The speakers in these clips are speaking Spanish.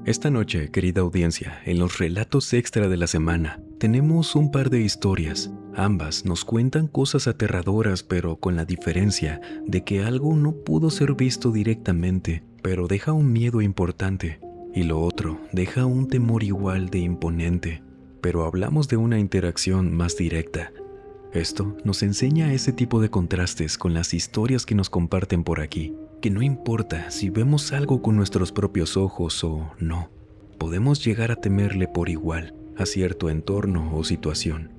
Esta noche, querida audiencia, en los relatos extra de la semana, tenemos un par de historias. Ambas nos cuentan cosas aterradoras, pero con la diferencia de que algo no pudo ser visto directamente, pero deja un miedo importante, y lo otro deja un temor igual de imponente, pero hablamos de una interacción más directa. Esto nos enseña ese tipo de contrastes con las historias que nos comparten por aquí, que no importa si vemos algo con nuestros propios ojos o no, podemos llegar a temerle por igual a cierto entorno o situación.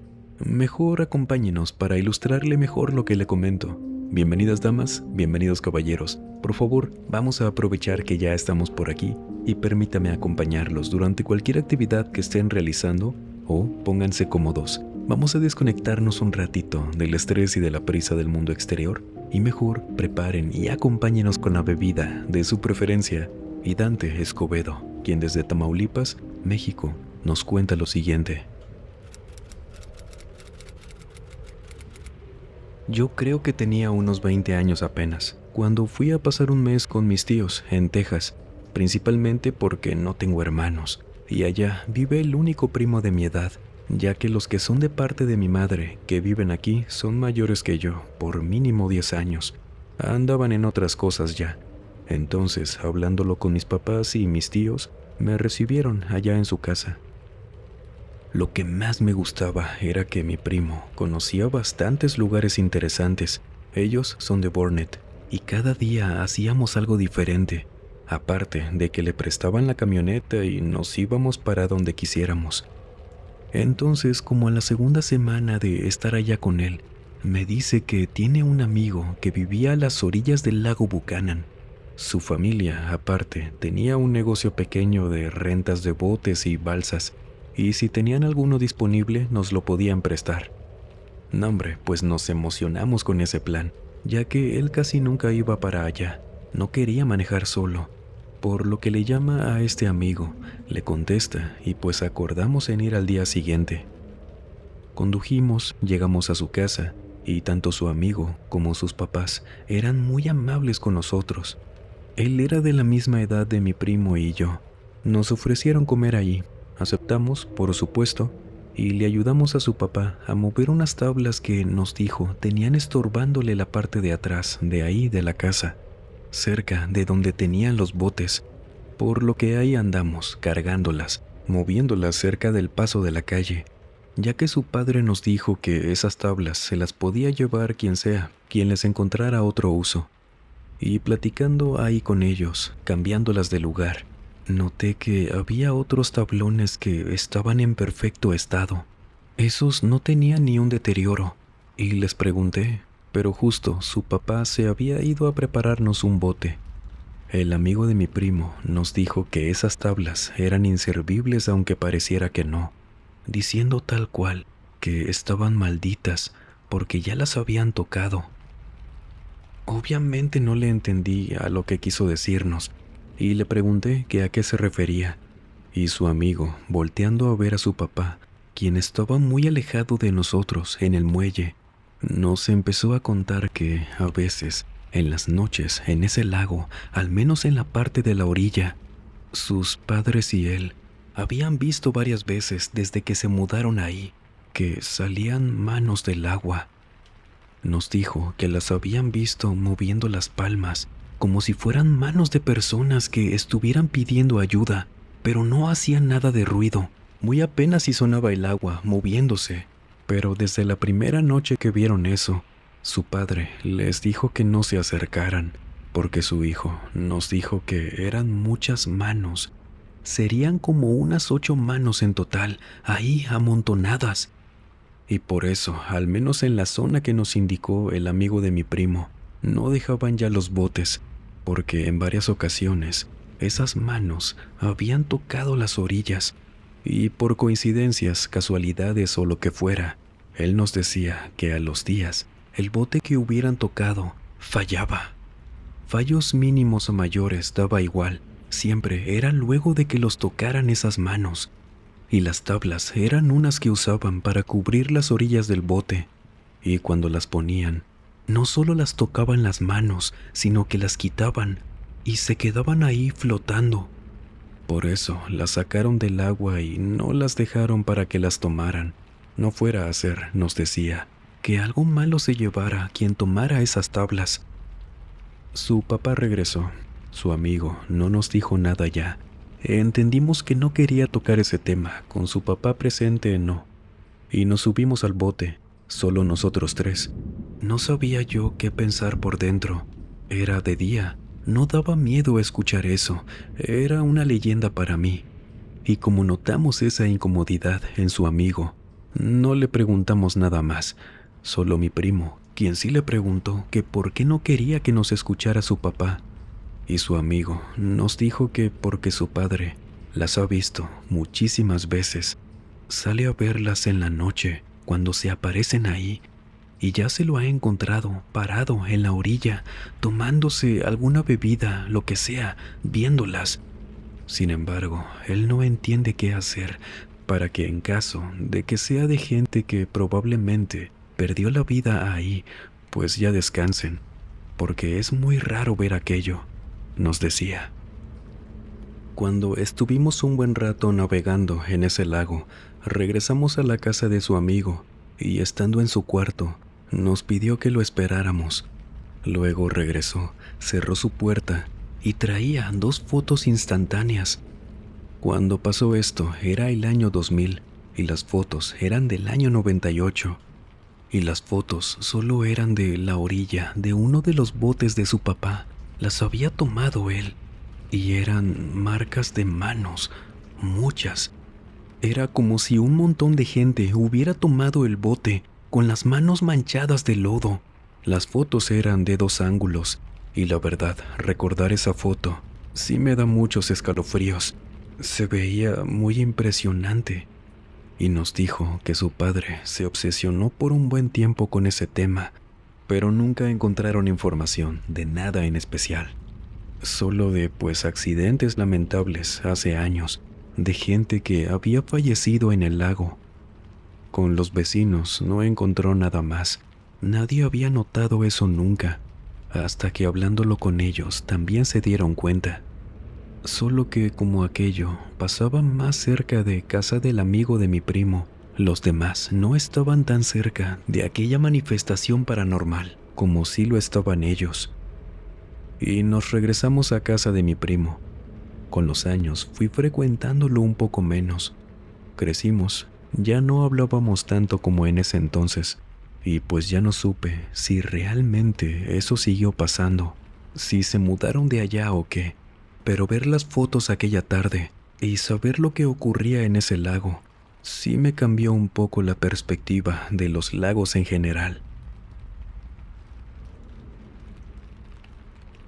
Mejor acompáñenos para ilustrarle mejor lo que le comento. Bienvenidas damas, bienvenidos caballeros. Por favor, vamos a aprovechar que ya estamos por aquí y permítame acompañarlos durante cualquier actividad que estén realizando o pónganse cómodos. Vamos a desconectarnos un ratito del estrés y de la prisa del mundo exterior y mejor preparen y acompáñenos con la bebida de su preferencia y Dante Escobedo, quien desde Tamaulipas, México, nos cuenta lo siguiente. Yo creo que tenía unos 20 años apenas, cuando fui a pasar un mes con mis tíos en Texas, principalmente porque no tengo hermanos, y allá vive el único primo de mi edad, ya que los que son de parte de mi madre, que viven aquí, son mayores que yo, por mínimo 10 años. Andaban en otras cosas ya. Entonces, hablándolo con mis papás y mis tíos, me recibieron allá en su casa. Lo que más me gustaba era que mi primo conocía bastantes lugares interesantes. Ellos son de Burnet, y cada día hacíamos algo diferente, aparte de que le prestaban la camioneta y nos íbamos para donde quisiéramos. Entonces, como a la segunda semana de estar allá con él, me dice que tiene un amigo que vivía a las orillas del lago Buchanan. Su familia, aparte, tenía un negocio pequeño de rentas de botes y balsas, y si tenían alguno disponible nos lo podían prestar. No, hombre, pues nos emocionamos con ese plan, ya que él casi nunca iba para allá, no quería manejar solo. Por lo que le llama a este amigo, le contesta y pues acordamos en ir al día siguiente. Condujimos, llegamos a su casa y tanto su amigo como sus papás eran muy amables con nosotros. Él era de la misma edad de mi primo y yo. Nos ofrecieron comer allí, aceptamos, por supuesto, y le ayudamos a su papá a mover unas tablas que nos dijo tenían estorbándole la parte de atrás de ahí de la casa, cerca de donde tenían los botes, por lo que ahí andamos, cargándolas, moviéndolas cerca del paso de la calle, ya que su padre nos dijo que esas tablas se las podía llevar quien sea, quien les encontrara otro uso. Y platicando ahí con ellos, cambiándolas de lugar, noté que había otros tablones que estaban en perfecto estado. Esos no tenían ni un deterioro, y les pregunté, pero justo su papá se había ido a prepararnos un bote. El amigo de mi primo nos dijo que esas tablas eran inservibles aunque pareciera que no, diciendo tal cual que estaban malditas porque ya las habían tocado. Obviamente no le entendí a lo que quiso decirnos y le pregunté que a qué se refería, y su amigo, volteando a ver a su papá, quien estaba muy alejado de nosotros en el muelle, nos empezó a contar que, a veces, en las noches, en ese lago, al menos en la parte de la orilla, sus padres y él habían visto varias veces desde que se mudaron ahí, que salían manos del agua. Nos dijo que las habían visto moviendo las palmas, como si fueran manos de personas que estuvieran pidiendo ayuda, pero no hacían nada de ruido, muy apenas si sonaba el agua moviéndose. Pero desde la primera noche que vieron eso, su padre les dijo que no se acercaran, porque su hijo nos dijo que eran muchas manos. Serían como unas 8 manos en total, ahí amontonadas. Y por eso, al menos en la zona que nos indicó el amigo de mi primo, no dejaban ya los botes, porque en varias ocasiones esas manos habían tocado las orillas. Y por coincidencias, casualidades o lo que fuera, él nos decía que a los días el bote que hubieran tocado fallaba. Fallos mínimos o mayores daba igual, siempre era luego de que los tocaran esas manos. Y las tablas eran unas que usaban para cubrir las orillas del bote, y cuando las ponían, no solo las tocaban las manos, sino que las quitaban y se quedaban ahí flotando. Por eso las sacaron del agua y no las dejaron para que las tomaran. No fuera a ser, nos decía, que algo malo se llevara quien tomara esas tablas. Su papá regresó. Su amigo no nos dijo nada ya. Entendimos que no quería tocar ese tema, con su papá presente no. Y nos subimos al bote, solo nosotros tres. No sabía yo qué pensar por dentro. Era de día. No daba miedo escuchar eso. Era una leyenda para mí. Y como notamos esa incomodidad en su amigo, no le preguntamos nada más. Solo mi primo, quien sí le preguntó que por qué no quería que nos escuchara su papá. Y su amigo nos dijo que porque su padre las ha visto muchísimas veces. Sale a verlas en la noche, cuando se aparecen ahí, y ya se lo ha encontrado parado en la orilla, tomándose alguna bebida, lo que sea, viéndolas. Sin embargo, él no entiende qué hacer para que en caso de que sea de gente que probablemente perdió la vida ahí, pues ya descansen, porque es muy raro ver aquello, nos decía. Cuando estuvimos un buen rato navegando en ese lago, regresamos a la casa de su amigo y estando en su cuarto, nos pidió que lo esperáramos. Luego regresó, cerró su puerta y traía 2 fotos instantáneas. Cuando pasó esto era el año 2000 y las fotos eran del año 98. Y las fotos solo eran de la orilla de uno de los botes de su papá. Las había tomado él. Y eran marcas de manos, muchas. Era como si un montón de gente hubiera tomado el bote con las manos manchadas de lodo. Las fotos eran de 2 ángulos, y la verdad, recordar esa foto sí me da muchos escalofríos. Se veía muy impresionante. Y nos dijo que su padre se obsesionó por un buen tiempo con ese tema, pero nunca encontraron información de nada en especial. Solo de accidentes lamentables hace años, de gente que había fallecido en el lago. Con los vecinos no encontró nada más. Nadie había notado eso nunca, hasta que hablándolo con ellos también se dieron cuenta. Solo que como aquello pasaba más cerca de casa del amigo de mi primo, los demás no estaban tan cerca de aquella manifestación paranormal como sí lo estaban ellos. Y nos regresamos a casa de mi primo. Con los años fui frecuentándolo un poco menos. Crecimos, ya no hablábamos tanto como en ese entonces, y pues ya no supe si realmente eso siguió pasando, si se mudaron de allá o qué. Pero ver las fotos aquella tarde y saber lo que ocurría en ese lago, sí me cambió un poco la perspectiva de los lagos en general.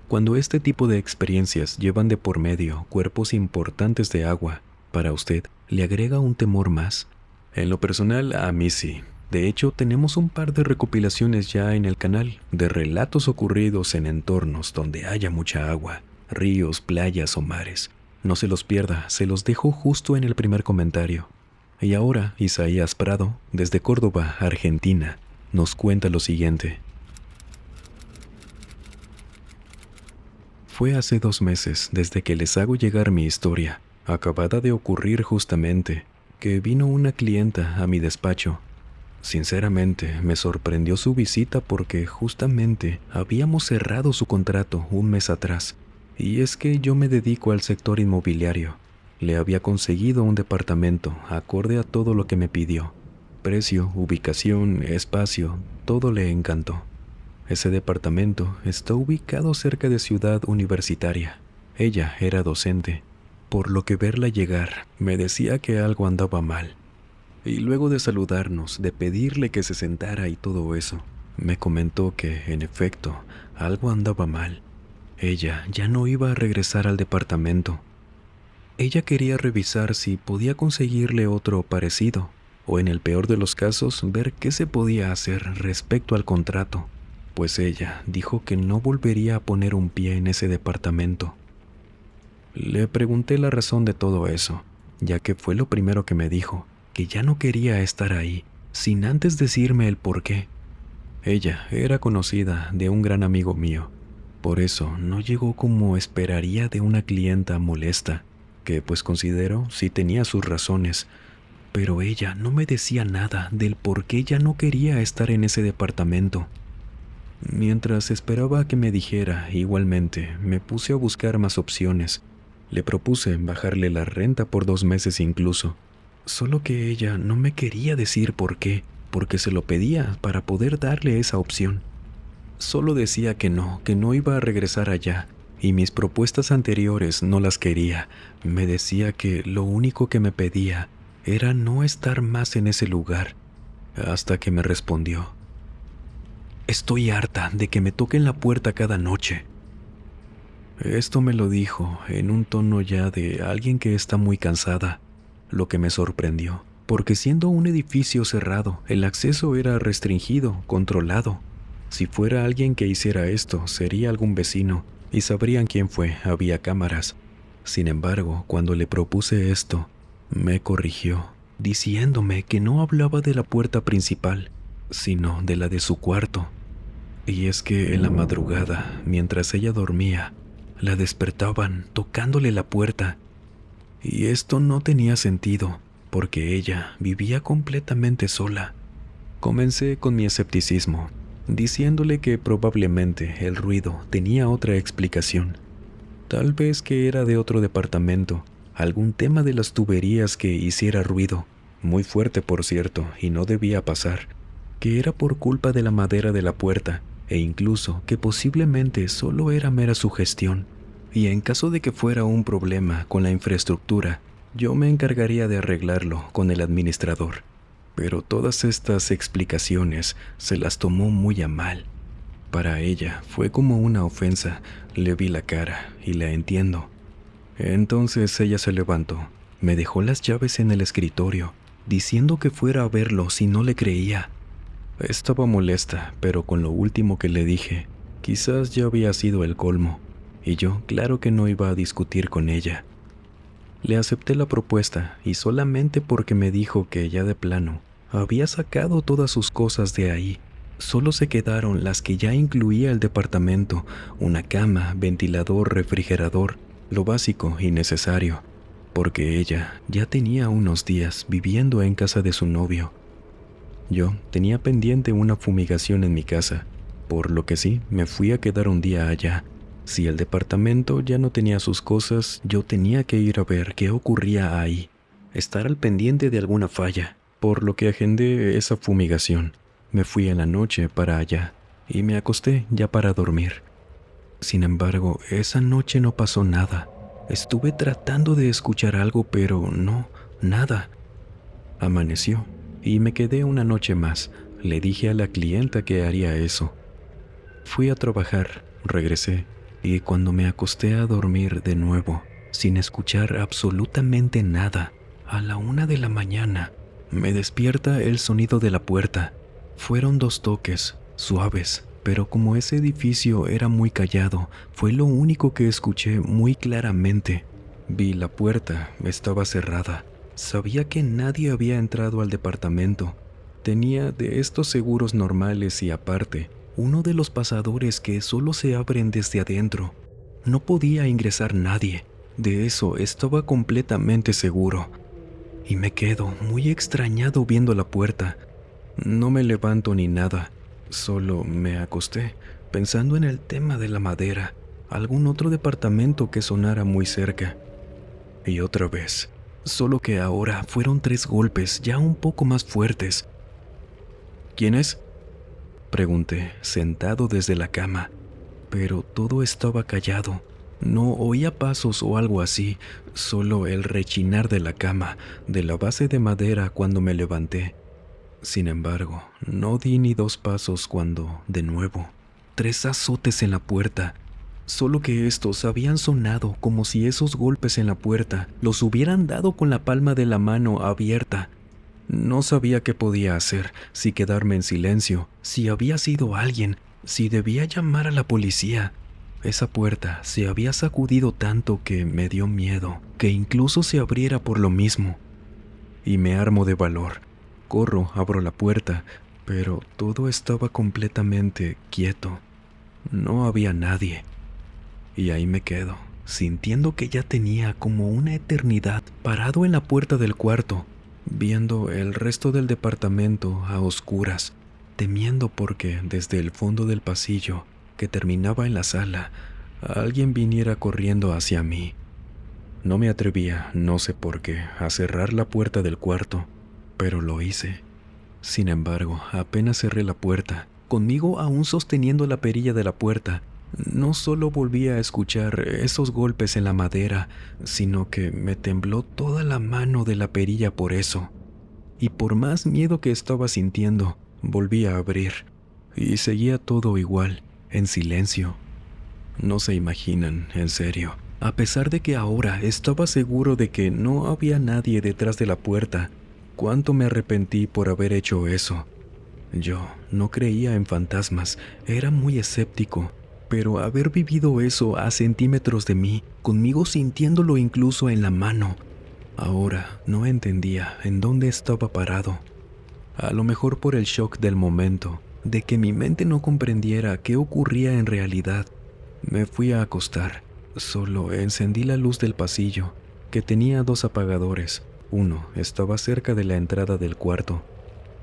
Cuando este tipo de experiencias llevan de por medio cuerpos importantes de agua, ¿para usted le agrega un temor más? En lo personal, a mí sí. De hecho, tenemos un par de recopilaciones ya en el canal de relatos ocurridos en entornos donde haya mucha agua, ríos, playas o mares. No se los pierda, se los dejo justo en el primer comentario. Y ahora, Isaías Prado, desde Córdoba, Argentina, nos cuenta lo siguiente. Fue hace 2 meses desde que les hago llegar mi historia, acabada de ocurrir justamente, que vino una clienta a mi despacho. Sinceramente, me sorprendió su visita porque justamente habíamos cerrado su contrato un mes atrás. Y es que yo me dedico al sector inmobiliario. Le había conseguido un departamento acorde a todo lo que me pidió. Precio, ubicación, espacio, todo le encantó. Ese departamento está ubicado cerca de Ciudad Universitaria. Ella era docente, por lo que verla llegar me decía que algo andaba mal. Y luego de saludarnos, de pedirle que se sentara y todo eso, me comentó que, en efecto, algo andaba mal. Ella ya no iba a regresar al departamento. Ella quería revisar si podía conseguirle otro parecido, o en el peor de los casos, ver qué se podía hacer respecto al contrato, pues ella dijo que no volvería a poner un pie en ese departamento. Le pregunté la razón de todo eso, ya que fue lo primero que me dijo, que ya no quería estar ahí, sin antes decirme el por qué. Ella era conocida de un gran amigo mío, por eso no llegó como esperaría de una clienta molesta, que pues considero sí tenía sus razones, pero ella no me decía nada del por qué ya no quería estar en ese departamento. Mientras esperaba a que me dijera, igualmente, me puse a buscar más opciones. Le propuse bajarle la renta por 2 meses incluso, solo que ella no me quería decir por qué, porque se lo pedía para poder darle esa opción. Solo decía que no iba a regresar allá, y mis propuestas anteriores no las quería. Me decía que lo único que me pedía era no estar más en ese lugar, hasta que me respondió: estoy harta de que me toquen la puerta cada noche. Esto me lo dijo en un tono ya de alguien que está muy cansada, lo que me sorprendió, porque siendo un edificio cerrado, el acceso era restringido, controlado. Si fuera alguien que hiciera esto, sería algún vecino, y sabrían quién fue, había cámaras. Sin embargo, cuando le propuse esto, me corrigió, diciéndome que no hablaba de la puerta principal, sino de la de su cuarto. Y es que en la madrugada, mientras ella dormía, la despertaban tocándole la puerta. Y esto no tenía sentido, porque ella vivía completamente sola. Comencé con mi escepticismo, diciéndole que probablemente el ruido tenía otra explicación. Tal vez que era de otro departamento, algún tema de las tuberías que hiciera ruido, muy fuerte por cierto, y no debía pasar, que era por culpa de la madera de la puerta, e incluso que posiblemente solo era mera sugestión, y en caso de que fuera un problema con la infraestructura, yo me encargaría de arreglarlo con el administrador. Pero todas estas explicaciones se las tomó muy a mal. Para ella fue como una ofensa. Le vi la cara y la entiendo. Entonces ella se levantó, me dejó las llaves en el escritorio, diciendo que fuera a verlo si no le creía. Estaba molesta, pero con lo último que le dije, quizás ya había sido el colmo, y yo claro que no iba a discutir con ella. Le acepté la propuesta, y solamente porque me dijo que ya de plano había sacado todas sus cosas de ahí. Solo se quedaron las que ya incluía el departamento: una cama, ventilador, refrigerador, lo básico y necesario, porque ella ya tenía unos días viviendo en casa de su novio. Yo tenía pendiente una fumigación en mi casa, por lo que sí, me fui a quedar un día allá. Si el departamento ya no tenía sus cosas, yo tenía que ir a ver qué ocurría ahí, estar al pendiente de alguna falla, por lo que agendé esa fumigación. Me fui en la noche para allá y me acosté ya para dormir. Sin embargo, esa noche no pasó nada. Estuve tratando de escuchar algo, pero no, nada. Amaneció y me quedé una noche más. Le dije a la clienta que haría eso. Fui a trabajar, regresé, y cuando me acosté a dormir de nuevo, sin escuchar absolutamente nada, a la 1 de la mañana, me despierta el sonido de la puerta. Fueron 2 toques, suaves, pero como ese edificio era muy callado, fue lo único que escuché muy claramente. Vi la puerta, estaba cerrada. Sabía que nadie había entrado al departamento. Tenía de estos seguros normales y aparte, uno de los pasadores que solo se abren desde adentro. No podía ingresar nadie. De eso estaba completamente seguro. Y me quedo muy extrañado viendo la puerta. No me levanto ni nada, solo me acosté, pensando en el tema de la madera, algún otro departamento que sonara muy cerca. Y otra vez, solo que ahora fueron 3 golpes, ya un poco más fuertes. ¿Quién es?, pregunté, sentado desde la cama, pero todo estaba callado. No oía pasos o algo así, solo el rechinar de la cama, de la base de madera cuando me levanté. Sin embargo, no di ni 2 pasos cuando, de nuevo, 3 azotes en la puerta, solo que estos habían sonado como si esos golpes en la puerta los hubieran dado con la palma de la mano abierta. No sabía qué podía hacer, si quedarme en silencio, si había sido alguien, si debía llamar a la policía. Esa puerta se había sacudido tanto que me dio miedo que incluso se abriera por lo mismo. Y me armo de valor. Corro, abro la puerta, pero todo estaba completamente quieto. No había nadie. Y ahí me quedo, sintiendo que ya tenía como una eternidad parado en la puerta del cuarto, viendo el resto del departamento a oscuras, temiendo porque desde el fondo del pasillo, que terminaba en la sala, alguien viniera corriendo hacia mí. No me atrevía, no sé por qué, a cerrar la puerta del cuarto, pero lo hice. Sin embargo, apenas cerré la puerta, conmigo aún sosteniendo la perilla de la puerta, no solo volví a escuchar esos golpes en la madera, sino que me tembló toda la mano de la perilla por eso. Y por más miedo que estaba sintiendo, volví a abrir, y seguía todo igual, en silencio. No se imaginan, en serio, a pesar de que ahora estaba seguro de que no había nadie detrás de la puerta, cuánto me arrepentí por haber hecho eso. Yo no creía en fantasmas, era muy escéptico, pero haber vivido eso a centímetros de mí, conmigo sintiéndolo incluso en la mano, ahora no entendía en dónde estaba parado. A lo mejor por el shock del momento, de que mi mente no comprendiera qué ocurría en realidad, me fui a acostar. Solo encendí la luz del pasillo, que tenía 2 apagadores. Uno estaba cerca de la entrada del cuarto.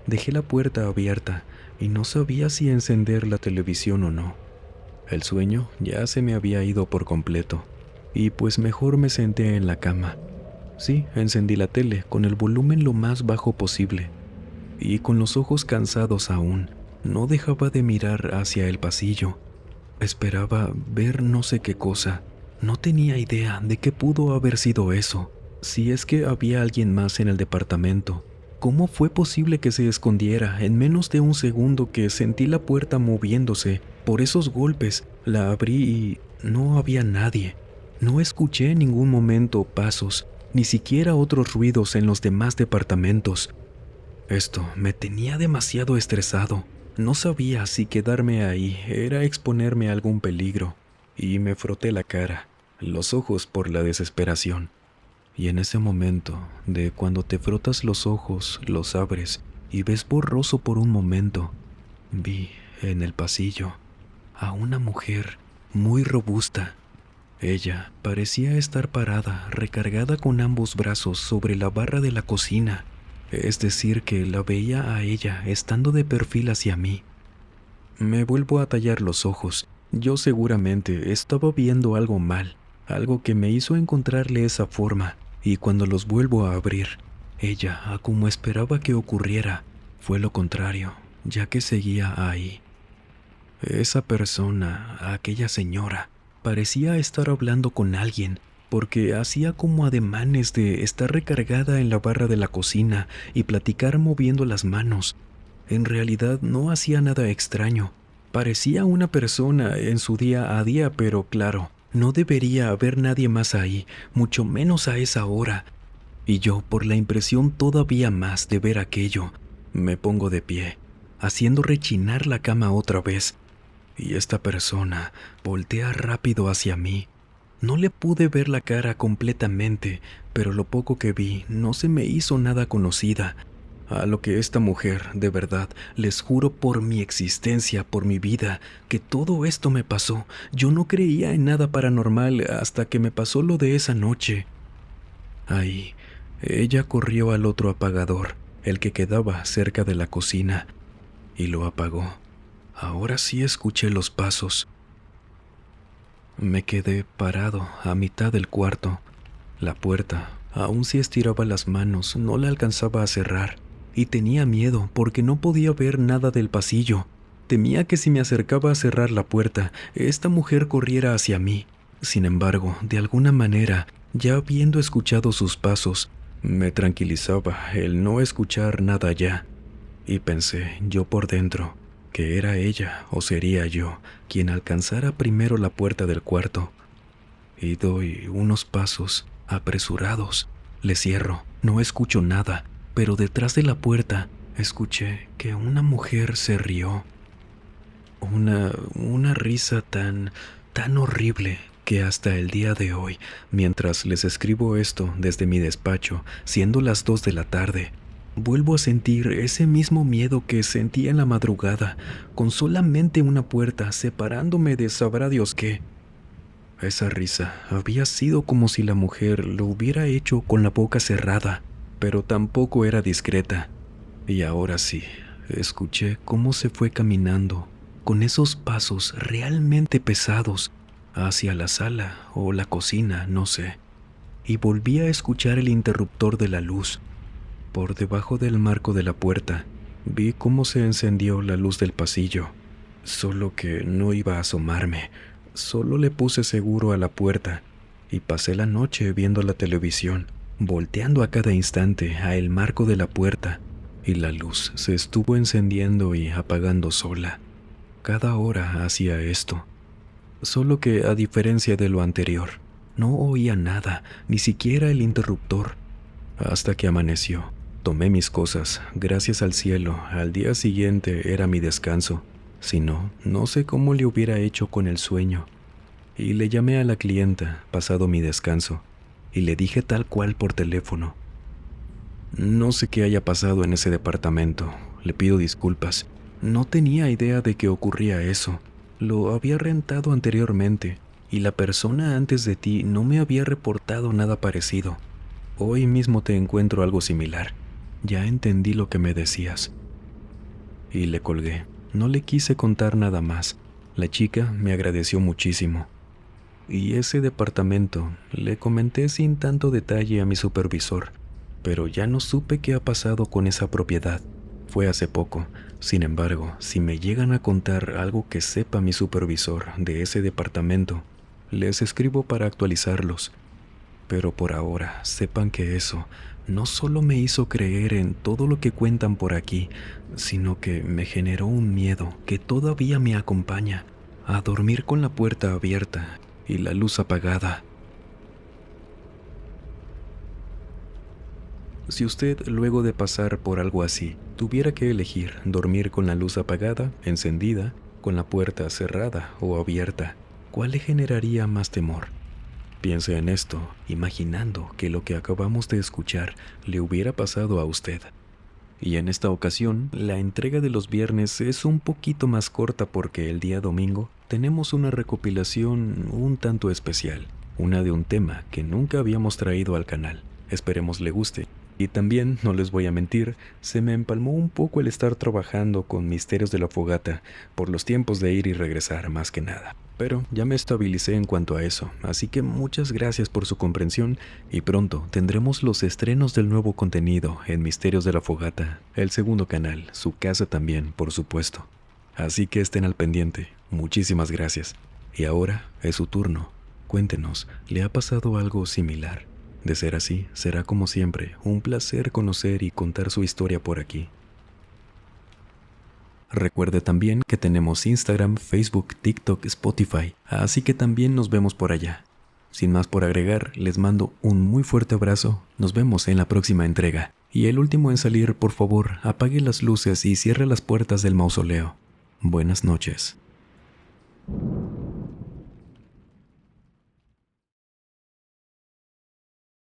Dejé la puerta abierta y no sabía si encender la televisión o no. El sueño ya se me había ido por completo, y pues mejor me senté en la cama. Sí, encendí la tele con el volumen lo más bajo posible, y con los ojos cansados aún, no dejaba de mirar hacia el pasillo. Esperaba ver no sé qué cosa. No tenía idea de qué pudo haber sido eso. Si es que había alguien más en el departamento. ¿Cómo fue posible que se escondiera en menos de un segundo que sentí la puerta moviéndose? Por esos golpes, la abrí y no había nadie. No escuché en ningún momento pasos, ni siquiera otros ruidos en los demás departamentos. Esto me tenía demasiado estresado. No sabía si quedarme ahí era exponerme a algún peligro, y me froté la cara, los ojos por la desesperación. Y en ese momento, de cuando te frotas los ojos, los abres y ves borroso por un momento, vi en el pasillo a una mujer muy robusta. Ella parecía estar parada, recargada con ambos brazos sobre la barra de la cocina. Es decir, que la veía a ella estando de perfil hacia mí. Me vuelvo a tallar los ojos. Yo seguramente estaba viendo algo mal, algo que me hizo encontrarle esa forma, y cuando los vuelvo a abrir, ella, a como esperaba que ocurriera, fue lo contrario, ya que seguía ahí. Esa persona, aquella señora, parecía estar hablando con alguien, porque hacía como ademanes de estar recargada en la barra de la cocina y platicar moviendo las manos. En realidad no hacía nada extraño. Parecía una persona en su día a día, pero claro, no debería haber nadie más ahí, mucho menos a esa hora. Y yo, por la impresión todavía más de ver aquello, me pongo de pie, haciendo rechinar la cama otra vez. Y esta persona voltea rápido hacia mí. No le pude ver la cara completamente, pero lo poco que vi no se me hizo nada conocida. A lo que esta mujer, de verdad, les juro por mi existencia, por mi vida, que todo esto me pasó. Yo no creía en nada paranormal hasta que me pasó lo de esa noche. Ahí, ella corrió al otro apagador, el que quedaba cerca de la cocina, y lo apagó. Ahora sí escuché los pasos. Me quedé parado a mitad del cuarto. La puerta, aun si estiraba las manos, no la alcanzaba a cerrar. Y tenía miedo porque no podía ver nada del pasillo. Temía que si me acercaba a cerrar la puerta, esta mujer corriera hacia mí. Sin embargo, de alguna manera, ya habiendo escuchado sus pasos, me tranquilizaba el no escuchar nada ya. Y pensé, yo por dentro, que era ella o sería yo quien alcanzara primero la puerta del cuarto. Y doy unos pasos apresurados. Le cierro, no escucho nada, pero detrás de la puerta escuché que una mujer se rió. Una risa tan horrible que hasta el día de hoy, mientras les escribo esto desde mi despacho, siendo las 2 de la tarde, vuelvo a sentir ese mismo miedo que sentí en la madrugada, con solamente una puerta separándome de sabrá Dios qué. Esa risa había sido como si la mujer lo hubiera hecho con la boca cerrada, pero tampoco era discreta. Y ahora sí, escuché cómo se fue caminando, con esos pasos realmente pesados, hacia la sala o la cocina, no sé. Y volví a escuchar el interruptor de la luz. Por debajo del marco de la puerta, vi cómo se encendió la luz del pasillo. Solo que no iba a asomarme. Solo le puse seguro a la puerta y pasé la noche viendo la televisión, volteando a cada instante a el marco de la puerta, y la luz se estuvo encendiendo y apagando sola. Cada hora hacía esto. Solo que a diferencia de lo anterior, no oía nada, ni siquiera el interruptor. Hasta que amaneció. Tomé mis cosas, gracias al cielo, al día siguiente era mi descanso. Si no, no sé cómo le hubiera hecho con el sueño. Y le llamé a la clienta, pasado mi descanso, y le dije tal cual por teléfono. No sé qué haya pasado en ese departamento, le pido disculpas. No tenía idea de que ocurría eso. Lo había rentado anteriormente, y la persona antes de ti no me había reportado nada parecido. Hoy mismo te encuentro algo similar. Ya entendí lo que me decías. Y le colgué. No le quise contar nada más. La chica me agradeció muchísimo. Y ese departamento le comenté sin tanto detalle a mi supervisor, pero ya no supe qué ha pasado con esa propiedad. Fue hace poco. Sin embargo, si me llegan a contar algo que sepa mi supervisor de ese departamento, les escribo para actualizarlos. Pero por ahora, sepan que eso no solo me hizo creer en todo lo que cuentan por aquí, sino que me generó un miedo que todavía me acompaña, a dormir con la puerta abierta y la luz apagada. Si usted, luego de pasar por algo así, tuviera que elegir dormir con la luz apagada, encendida, con la puerta cerrada o abierta, ¿cuál le generaría más temor? Piense en esto, imaginando que lo que acabamos de escuchar le hubiera pasado a usted. Y en esta ocasión, la entrega de los viernes es un poquito más corta porque el día domingo tenemos una recopilación un tanto especial, una de un tema que nunca habíamos traído al canal. Esperemos le guste. Y también, no les voy a mentir, se me empalmó un poco el estar trabajando con Misterios de la Fogata por los tiempos de ir y regresar más que nada. Pero ya me estabilicé en cuanto a eso, así que muchas gracias por su comprensión y pronto tendremos los estrenos del nuevo contenido en Misterios de la Fogata, el segundo canal, su casa también, por supuesto. Así que estén al pendiente. Muchísimas gracias. Y ahora es su turno. Cuéntenos, ¿le ha pasado algo similar? De ser así, será como siempre un placer conocer y contar su historia por aquí. Recuerde también que tenemos Instagram, Facebook, TikTok, Spotify, así que también nos vemos por allá. Sin más por agregar, les mando un muy fuerte abrazo, nos vemos en la próxima entrega. Y el último en salir, por favor, apague las luces y cierre las puertas del mausoleo. Buenas noches.